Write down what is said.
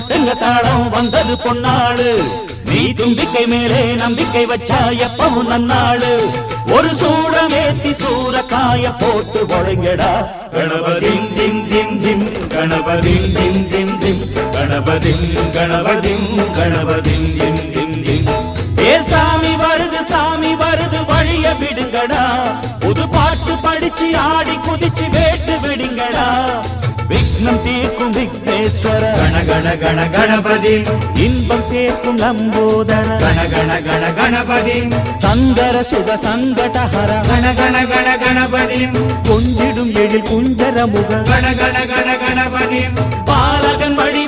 தட்டுங்க தாளம் வந்தது பொன்னாளு நீ தும்பிக்கை மேலே நம்பிக்கை வச்சா எப்பவும் நன்னாளு ஒரு சூடமேத்தி சூரக்காய போட்டு ஒழுங்கடா கணபதிம் திம் திம் திம் கணபதிம் திம் திம் திம் கணபதிம் கணபதிம் கணபதிம் திம் திம் திம் ஏ சாமி வருது வழிய விடுங்கடா புது பாட்டு படிச்சு ஆடி குதிச்சு வேட்டு விடுங்கடா விக்னம் தீர்க்கும் விக்னேஸ்வர கண கண கண கணபதி இன்பம் சேர்க்கும் லம்போதர கண கண கண கணபதி சங்கர சுக சங்கடஹர கண கண கண கணபதி கொஞ்சிடும் எழில் குஞ்சர முக கண கண கண கணபதி பாலகன் வழி